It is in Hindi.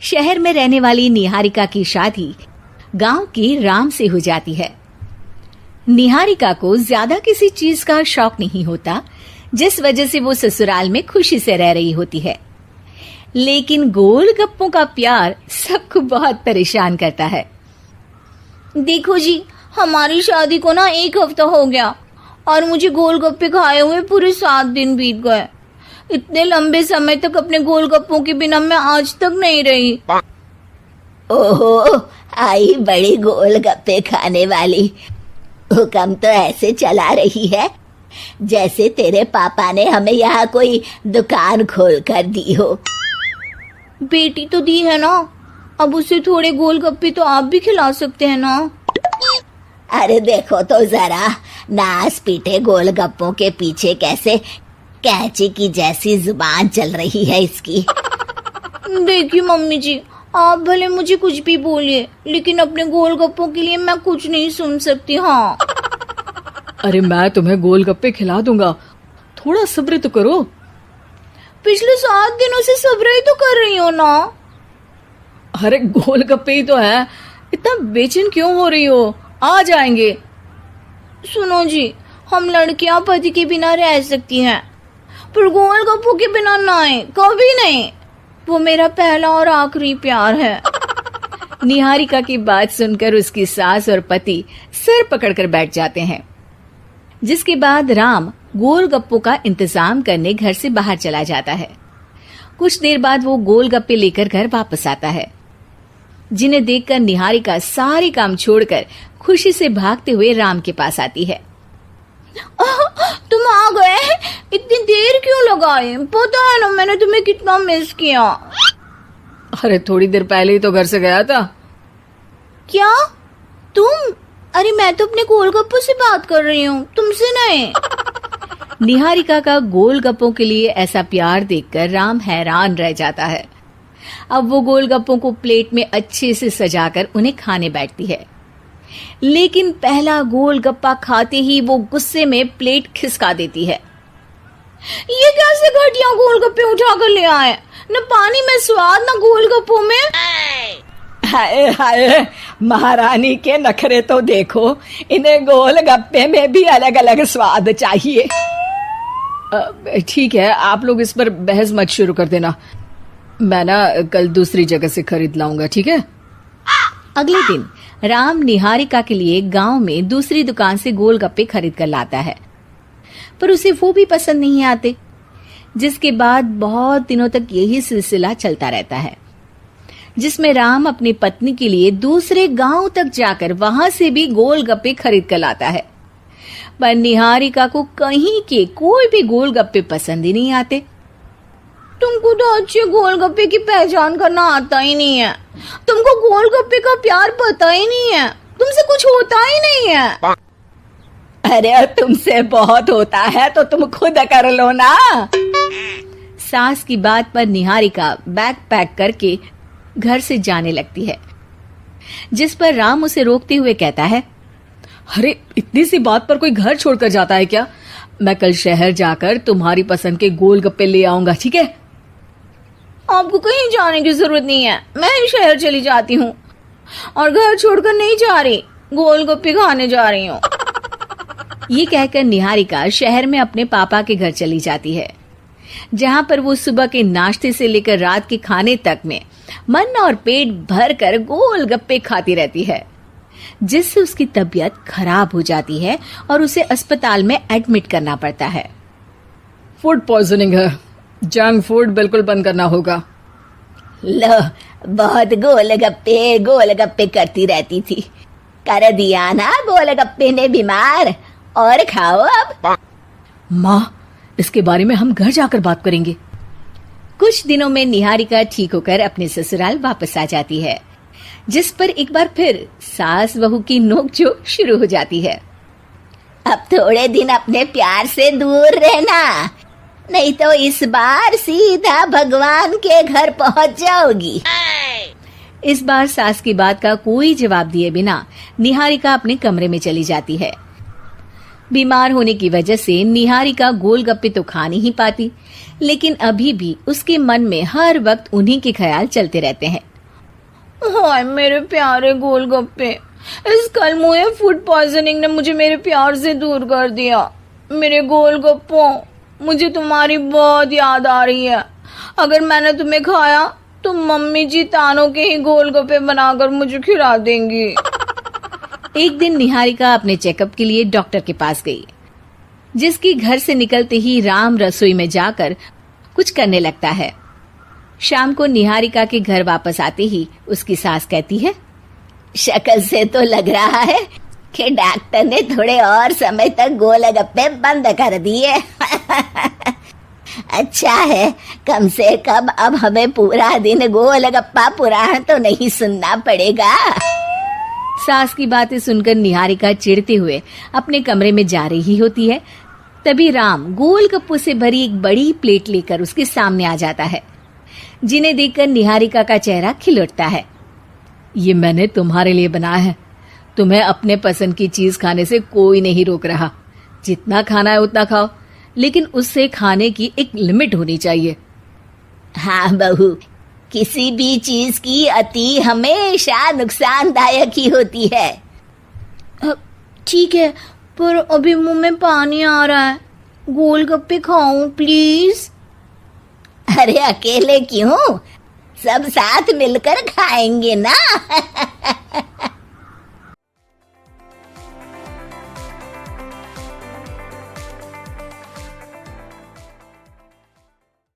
शहर में रहने वाली निहारिका की शादी गांव की राम से हो जाती है। निहारिका को ज्यादा किसी चीज का शौक नहीं होता, जिस वजह से वो ससुराल में खुशी से रह रही होती है। लेकिन गोलगप्पों का प्यार सबको बहुत परेशान करता है। देखो जी, हमारी शादी को ना 1 हफ्ता हो गया और मुझे गोलगप्पे खाए हुए पूरे 7 दिन बीत गए। इतने लंबे समय तक अपने गोलगप्पों के बिना मैं आज तक नहीं रही। ओहो, आई बड़ी गोलगप्पे खाने वाली। हुक्म तो ऐसे चला रही है जैसे तेरे पापा ने हमें यहाँ कोई दुकान खोल कर दी हो। बेटी तो दी है ना, अब उसे थोड़े गोलगप्पे तो आप भी खिला सकते हैं ना। अरे देखो तो जरा, नास पीटे गोलगप्पों के पीछे कैसे कैंची की जैसी जुबान चल रही है इसकी। देखिए मम्मी जी, आप भले मुझे कुछ भी बोलिए, लेकिन अपने गोलगप्पों के लिए मैं कुछ नहीं सुन सकती। हाँ, अरे मैं तुम्हें गोलगप्पे खिला दूंगा, थोड़ा सब्र तो करो। पिछले 7 दिनों से सब्र ही तो कर रही हो ना। अरे गोलगप्पे ही तो है, इतना बेचैन क्यों हो रही हो? आ जाएंगे। सुनो जी, हम लड़कियां पति के बिना रह सकती हैं, पर गोलगप्पों के बिना नहीं, कभी नहीं। वो मेरा पहला और आखिरी प्यार है। निहारिका की बात सुनकर उसकी सास और पति सिर पकड़कर बैठ जाते हैं। जिसके बाद राम गोलगप्पों का इंतजाम करने घर से बाहर चला जाता है। कुछ देर बाद वो गोलगप्पे लेकर घर वापस आता है, जिन्हें देखकर निहारिका सारे काम छोड़कर खुशी से भागते हुए राम के पास आती है। तुम आ गए? इतनी देर क्यों लगाई? पता है ना मैंने तुम्हें कितना मिस किया। अरे थोड़ी देर पहले ही तो घर से गया था। क्या तुम? अरे मैं तो अपने गोलगप्पों से बात कर रही हूँ, तुमसे नहीं। निहारिका का गोलगप्पों के लिए ऐसा प्यार देखकर राम हैरान रह जाता है। अब वो गोलगप्पों को प्लेट में अच्छे से सजाकर उन्हें खाने बैठती है, लेकिन पहला गोलगप्पा खाते ही वो गुस्से में प्लेट खिसका देती है। ये कैसे घटिया गोलगप्पे उठा कर ले आए? न पानी में स्वाद, न गोलगप्पों में। हाय हाय, महारानी के नखरे तो देखो, इन्हें गोलगप्पे में भी अलग अलग स्वाद चाहिए। ठीक है, आप लोग इस पर बहस मत शुरू कर देना, मैं ना कल दूसरी जगह से खरीद लाऊंगा, ठीक है? अगले दिन राम निहारिका के लिए गांव में दूसरी दुकान से गोलगप्पे खरीद कर लाता है, पर उसे वो भी पसंद नहीं आते। जिसके बाद बहुत दिनों तक यही सिलसिला चलता रहता है, जिसमें राम अपनी पत्नी के लिए दूसरे गांव तक जाकर वहां से भी गोलगप्पे खरीद कर लाता है, पर निहारिका को कहीं के कोई भी गोलगप्पे पसंद ही नहीं आते। तुमको तो अच्छे गोलगप्पे की पहचान करना आता ही नहीं है। तुमको गोलगप्पे का प्यार पता ही नहीं है, तुमसे कुछ होता ही नहीं है। अरे तुमसे बहुत होता है तो तुम खुद कर लो ना। सास की बात पर निहारिका बैग पैक करके घर से जाने लगती है, जिस पर राम उसे रोकते हुए कहता है, अरे इतनी सी बात पर कोई घर छोड़कर जाता है क्या? मैं कल शहर जाकर तुम्हारी पसंद के गोलगप्पे ले आऊंगा, ठीक है? आपको कहीं जाने की जरूरत नहीं है, मैं ही शहर चली जाती हूँ और घर छोड़कर नहीं जा रही, गोलगप्पे खाने जा रही हूँ। ये कहकर निहारिका शहर में अपने पापा के घर चली जाती है, जहाँ पर वो सुबह के नाश्ते से लेकर रात के खाने तक में मन और पेट भर कर गोलगप्पे खाती रहती है, जिससे उसकी तबीयत खराब हो जाती है और उसे अस्पताल में एडमिट करना पड़ता है। फूड पॉइजनिंग है, जंक फूड बिल्कुल बंद करना होगा। लो, बहुत गोलगप्पे गोलगप्पे करती रहती थी, कर दिया ना गोलगप्पे ने बीमार। और खाओ अब। माँ, इसके बारे में हम घर जाकर बात करेंगे। कुछ दिनों में निहारिका ठीक होकर अपने ससुराल वापस आ जाती है, जिस पर एक बार फिर सास बहू की नोकझोंक शुरू हो जाती है। अब थोड़े दिन अपने प्यार से दूर रहना, नहीं तो इस बार सीधा भगवान के घर पहुंच जाओगी। इस बार सास की बात का कोई जवाब दिए बिना निहारिका अपने कमरे में चली जाती है। बीमार होने की वजह से निहारिका गोलगप्पे तो खा नहीं पाती, लेकिन अभी भी उसके मन में हर वक्त उन्हीं के ख्याल चलते रहते हैं। हाय मेरे प्यारे गोलगप्पे, इस कल मुझे फूड पॉइजनिंग ने मुझे मेरे प्यार से दूर कर दिया। मेरे गोलगप्पों, मुझे तुम्हारी बहुत याद आ रही है। अगर मैंने तुम्हें खाया तो मम्मी जी तानों के ही गोलगप्पे बनाकर मुझे खिला देंगी। एक दिन निहारिका अपने चेकअप के लिए डॉक्टर के पास गई, जिसकी घर से निकलते ही राम रसोई में जाकर कुछ करने लगता है। शाम को निहारिका के घर वापस आते ही उसकी सास कहती है, शक्ल से तो लग रहा है कि डॉक्टर ने थोड़े और समय तक गोलगप्पे बंद कर दिए। अच्छा है, कम से कम अब हमें पूरा दिन गोलगप्पा पुराण तो नहीं सुनना पड़ेगा। सास की बातें सुनकर निहारिका चिढ़ते हुए अपने कमरे में जा रही होती है। तभी राम गोलगप्पों से भरी एक बड़ी प्लेट लेकर उसके सामने आ जाता है, जिन्हें देखकर निहारिका का चेहरा खिल उठता है। ये मैंने तुम्हारे लिए बनाया है। तुम्हें अपने पसंद की चीज खाने से कोई नहीं रोक रहा। जितना खाना है उतना खाओ, लेकिन उससे खाने की एक लिमिट होनी चाहिए। हाँ बहू, किसी भी चीज की अति हमेशा नुकसानदायक ही होती है। ठीक है, पर अभी मुंह में पानी आ रहा है। गोलगप्पे खाऊं प्लीज? अरे अकेले क्यों, सब साथ मिलकर खाएंगे ना।